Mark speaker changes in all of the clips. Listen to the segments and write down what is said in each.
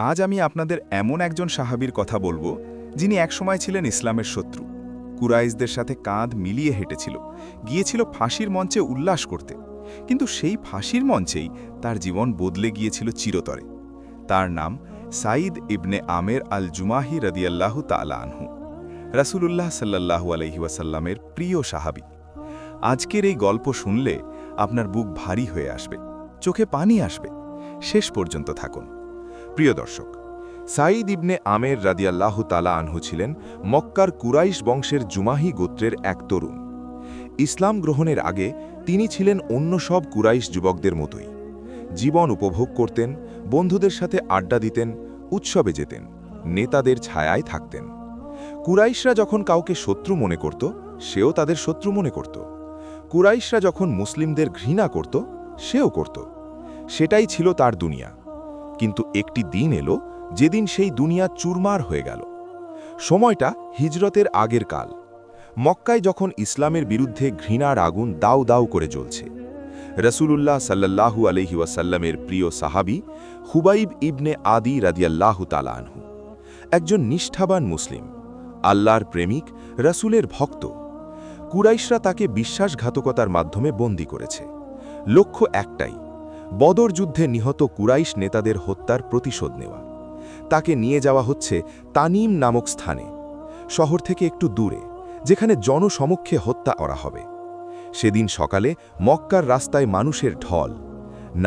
Speaker 1: আজ আমি আপনাদের এমন একজন সাহাবীর কথা বলবো যিনি একসময় ছিলেন ইসলামের শত্রু, কুরাইশদের সাথে কাঁধ মিলিয়ে হেঁটেছিল, গিয়েছিল ফাঁসির মঞ্চে উল্লাস করতে। কিন্তু সেই ফাঁসির মঞ্চেই তার জীবন বদলে গিয়েছিল চিরতরে। তার নাম সাঈদ ইবনে আমের আল জুমাহি রাদিয়াল্লাহু তাআলা আনহু, রাসূলুল্লাহ সাল্লাল্লাহু আলাইহি ওয়াসাল্লামের প্রিয় সাহাবী। আজকের এই গল্প শুনলে আপনার বুক ভারী হয়ে আসবে, চোখে পানি আসবে। শেষ পর্যন্ত থাকুন। প্রিয় দর্শক, সাঈদ ইবনে আমের রাদিয়াল্লাহু তাআলা আনহু ছিলেন মক্কার কুরাইশ বংশের জুমাহি গোত্রের এক তরুণ। ইসলাম গ্রহণের আগে তিনি ছিলেন অন্য সব কুরাইশ যুবকদের মতোই। জীবন উপভোগ করতেন, বন্ধুদের সাথে আড্ডা দিতেন, উৎসবে যেতেন, নেতাদের ছায়ায় থাকতেন। কুরাইশরা যখন কাউকে শত্রু মনে করত, সেও তাদের শত্রু মনে করত। কুরাইশরা যখন মুসলিমদের ঘৃণা করত, সেও করত। সেটাই ছিল তার দুনিয়া। কিন্তু একটি দিন এলো যেদিন সেই দুনিয়া চুরমার হয়ে গেল। সময়টা হিজরতের আগের কাল। মক্কায় যখন ইসলামের বিরুদ্ধে ঘৃণার আগুন দাউ দাউ করে জ্বলছে। রাসূলুল্লাহ সাল্লাল্লাহু আলাইহি ওয়াসাল্লামের প্রিয় সাহাবী খুবাইব ইবনে আদি রাদিয়াল্লাহু তাআলা আনহু, একজন নিষ্ঠাবান মুসলিম, আল্লাহর প্রেমিক, রাসূলের ভক্ত। কুরাইশরা তাকে বিশ্বাসঘাতকতার মাধ্যমে বন্দী করেছে। লক্ষ্য একটাই, বদর যুদ্ধে নিহত কুরাইশ নেতাদের হত্যার প্রতিশোধ নেওয়া। তাকে নিয়ে যাওয়া হচ্ছে তানিম নামক স্থানে, শহর থেকে একটু দূরে, যেখানে জনসমক্ষে হত্যা করা হবে। সেদিন সকালে মক্কার রাস্তায় মানুষের ঢল।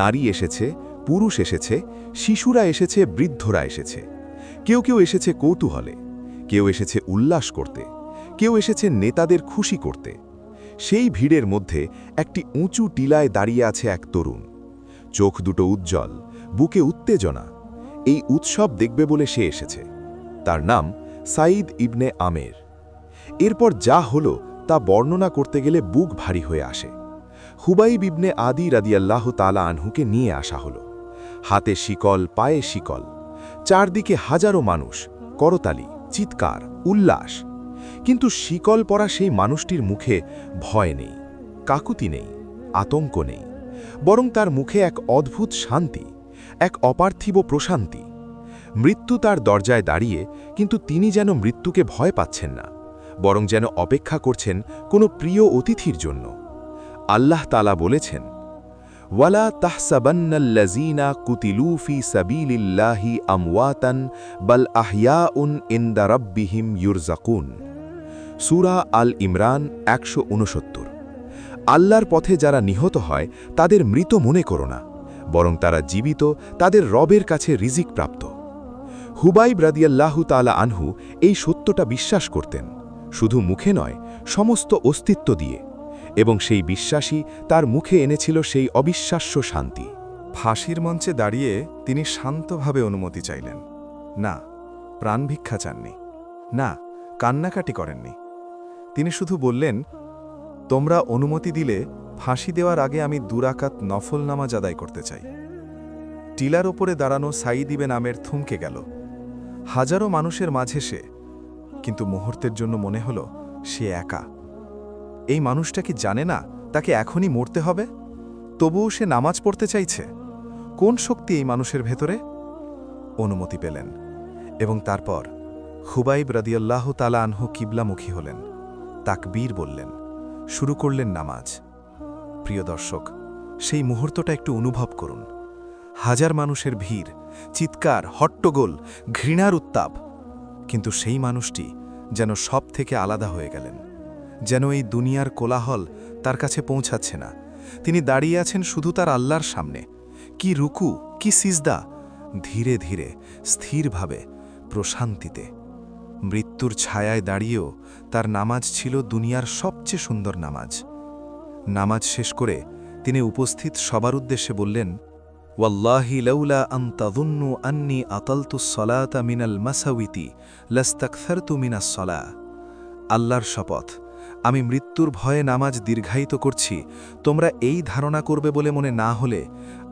Speaker 1: নারী এসেছে, পুরুষ এসেছে, শিশুরা এসেছে, বৃদ্ধরা এসেছে। কেউ কেউ এসেছে কৌতূহলে, কেউ এসেছে উল্লাস করতে, কেউ এসেছে নেতাদের খুশি করতে। সেই ভিড়ের মধ্যে একটি উঁচু টিলায় দাঁড়িয়ে আছে এক তরুণ। চোখ দুটো উজ্জ্বল, বুকে উত্তেজনা। এই উৎসব দেখবে বলে সে এসেছে। তার নাম সাঈদ ইবনে আমের। এরপর যা হলো তা বর্ণনা করতে গেলে বুক ভারী হয়ে আসে। খুবাইব ইবনে আদি রাদিয়াল্লাহু তাআলা আনহুকে নিয়ে আসা হলো। হাতে শিকল, পায়ে শিকল, চারদিকে হাজারো মানুষ, করতালি, চিৎকার, উল্লাস। কিন্তু শিকল পরা সেই মানুষটির মুখে ভয় নেই, কাকুতি নেই, আতঙ্ক নেই, বরং তার মুখে এক অদ্ভুত শান্তি, এক অপার্থিব প্রশান্তি। মৃত্যু তার দরজায় দাঁড়িয়ে, কিন্তু তিনি যেন মৃত্যুকে ভয় পাচ্ছেন না, বরং যেন অপেক্ষা করছেন কোনো প্রিয় অতিথির জন্য। আল্লাহ তাআলা বলেছেন, ওয়ালা তাহসাবান্নাল্লাযীনা কুতিলু ফী সাবীলিল্লাহি আমওয়াতান বাল আহইয়াউন ইনদা রাব্বিহিম ইউরযাকুন। সূরা আল ইমরান ১৬৯। আল্লাহর পথে যারা নিহত হয় তাদের মৃত মনে করো না, বরং তারা জীবিত, তাদের রবের কাছে রিজিক প্রাপ্ত। খুবাইব রাদিয়াল্লাহু তাআলা আনহু এই সত্যটা বিশ্বাস করতেন, শুধু মুখে নয়, সমস্ত অস্তিত্ব দিয়ে। এবং সেই বিশ্বাসই তার মুখে এনেছিল সেই অবিশ্বাস্য শান্তি।
Speaker 2: ফাঁসির মঞ্চে দাঁড়িয়ে তিনি শান্তভাবে অনুমতি চাইলেন না, প্রাণভিক্ষা চাননি, না, কান্নাকাটি করেননি। তিনি শুধু বললেন, তোমরা অনুমতি দিলে ফাঁসি দেওয়ার আগে আমি ২ রাকাত নফল নামাজ আদায় করতে চাই। টিলার ওপরে দাঁড়ানো সাঈদ ইবনে আমের থমকে গেল। হাজারো মানুষের মাঝে সে, কিন্তু মুহূর্তের জন্য মনে হল সে একা। এই মানুষটা কি জানে না তাকে এখনই মরতে হবে? তবুও সে নামাজ পড়তে চাইছে। কোন শক্তি এই মানুষের ভেতরে? অনুমতি পেলেন, এবং তারপর খুবাইব রাদিয়াল্লাহু তাআলা আনহু কিবলামুখী হলেন, তাকবীর বললেন, শুরু করলেন নামাজ। প্রিয় দর্শক, সেই মুহূর্তটা একটু অনুভব করুন। হাজার মানুষের ভিড়, চিৎকার, হট্টগোল, ঘৃণার উত্তাপ। কিন্তু সেই মানুষটি যেন সব থেকে আলাদা হয়ে গেলেন, যেন এই দুনিয়ার কোলাহল তার কাছে পৌঁছাচ্ছে না। তিনি দাঁড়িয়ে আছেন শুধু তার আল্লাহর সামনে। কি রুকু, কি সিজদা! ধীরে ধীরে, স্থিরভাবে, প্রশান্তিতে। মৃত্যুর ছায়ায় দাঁড়িয়েও তার নামাজ ছিল দুনিয়ার সবচেয়ে সুন্দর নামাজ। নামাজ শেষ করে তিনি উপস্থিত সবার উদ্দেশ্যে বললেন, ওয়াল্লাহি লাউলা আন তাযুন্নু আন্নী আতালতুস সলাতা মিনাল মাসাউইতি লাস্তাকসারতু মিনাস সলাহ। আল্লাহর শপথ, আমি মৃত্যুর ভয়ে নামাজ দীর্ঘায়িত করছি, তোমরা এই ধারণা করবে বলে মনে না হলে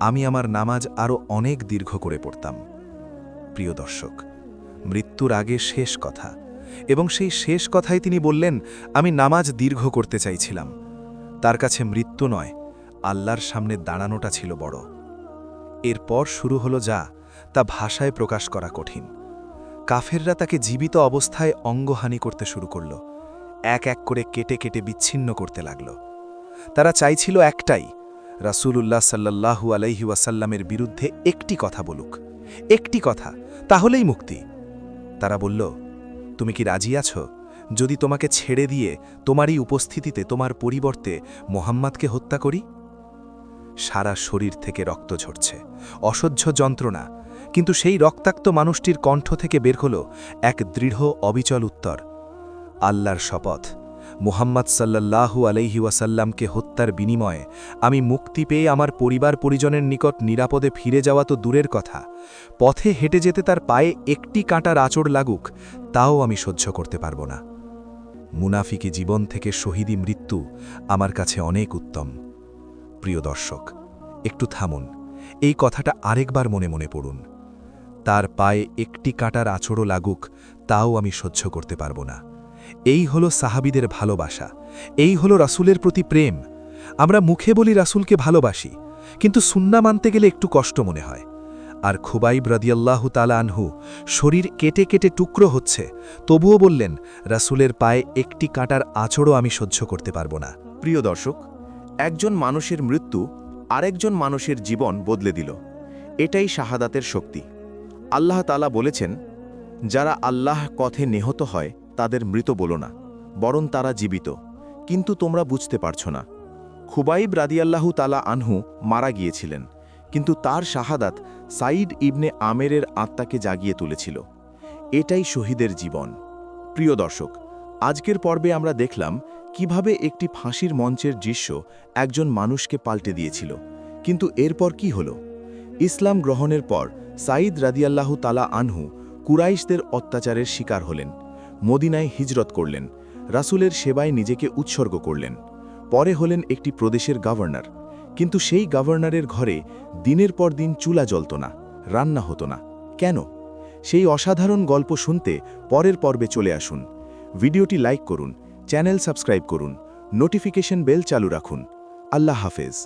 Speaker 2: আমি আমার নামাজ আরও অনেক দীর্ঘ করে পড়তাম। প্রিয় দর্শক, মৃত্যুর আগে শেষ কথা, এবং সেই শেষ কথাই তিনি বললেন, আমি নামাজ দীর্ঘ করতে চাইছিলাম। তার কাছে মৃত্যু নয়, আল্লাহর সামনে দাঁড়ানোটা ছিল বড়। এরপর শুরু হলো যা, তা ভাষায় প্রকাশ করা কঠিন। কাফেররা তাকে জীবিত অবস্থায় অঙ্গহানি করতে শুরু করল, এক এক করে কেটে কেটে বিচ্ছিন্ন করতে লাগল। তারা চাইছিল একটাই, রাসূলুল্লাহ সাল্লাল্লাহু আলাইহি ওয়াসাল্লামের বিরুদ্ধে একটি কথা বলুক, একটি কথা, তাহলেই মুক্তি। তারা বলল, তুমি কি রাজি আছো যদি তোমাকে ছেড়ে দিয়ে তোমারই উপস্থিতিতে তোমার পরিবর্তে মোহাম্মদকে হত্যা করি? সারা শরীর থেকে রক্ত ঝরছে, অসহ্য যন্ত্রণা, কিন্তু সেই রক্তাক্ত মানুষটির কণ্ঠ থেকে বের হল এক দৃঢ় অবিচল উত্তর, আল্লাহর শপথ, মুহাম্মদ সাল্লাল্লাহু আলাইহি ওয়াসাল্লামকে হত্যার বিনিময়ে আমি মুক্তি পেয়ে আমার পরিবার পরিজনের নিকট নিরাপদে ফিরে যাওয়া তো দূরের কথা, পথে হেঁটে যেতে তার পায়ে একটি কাঁটার আঁচড় লাগুক তাও আমি সহ্য করতে পারব না। মুনাফিকি জীবন থেকে শহীদি মৃত্যু আমার কাছে অনেক উত্তম। প্রিয় দর্শক, একটু থামুন, এই কথাটা আরেকবার মনে মনে পড়ুন। তার পায়ে একটি কাঁটার আঁচড়ও লাগুক তাও আমি সহ্য করতে পারব না। এই হলো সাহাবীদের ভালোবাসা, এই হলো রাসূলের প্রতি প্রেম। আমরা মুখে বলি রাসূলকে ভালোবাসি, কিন্তু সুন্নাহ মানতে গেলে একটু কষ্ট মনে হয়। আর খুবাইব রাদিয়াল্লাহু তাআলা আনহু শরীর কেটে কেটে টুকরো হচ্ছে, তবুও বললেন, রাসূলের পায়ে একটি কাঁটার আঁচড়ও আমি সহ্য করতে পারব না।
Speaker 1: প্রিয় দর্শক, একজন মানুষের মৃত্যু আরেকজন মানুষের জীবন বদলে দিল। এটাই শাহাদাতের শক্তি। আল্লাহ তাআলা বলেছেন, যারা আল্লাহ পথে নিহত হয় তাদের মৃত বলো না, বরং তারা জীবিত, কিন্তু তোমরা বুঝতে পারছ না। খুবাইব রাদিয়াল্লাহু তাআলা আনহু মারা গিয়েছিলেন, কিন্তু তার শাহাদাত সাঈদ ইবনে আমেরের আত্মাকে জাগিয়ে তুলেছিল। এটাই শহীদের জীবন। প্রিয় দর্শক, আজকের পর্বে আমরা দেখলাম কিভাবে একটি ফাঁসির মঞ্চের দৃশ্য একজন মানুষকে পাল্টে দিয়েছিল। কিন্তু এরপর কি হলো? ইসলাম গ্রহণের পর সাঈদ রাদিয়াল্লাহু তাআলা আনহু কুরাইশদের অত্যাচারের শিকার হলেন, মদিনায় হিজরত করলেন, রাসূলের সেবায় নিজেকে উৎসর্গ করলেন। পরে হলেন একটি প্রদেশের গভর্নর, কিন্তু সেই গভর্নরের ঘরে দিনের পর দিন চুলা জ্বলত না, রান্না হতো না। কেন? সেই অসাধারণ গল্প শুনতে পরের পর্বে চলে আসুন। ভিডিওটি লাইক করুন, চ্যানেল সাবস্ক্রাইব করুন, নোটিফিকেশন বেল চালু রাখুন। আল্লাহ হাফেজ।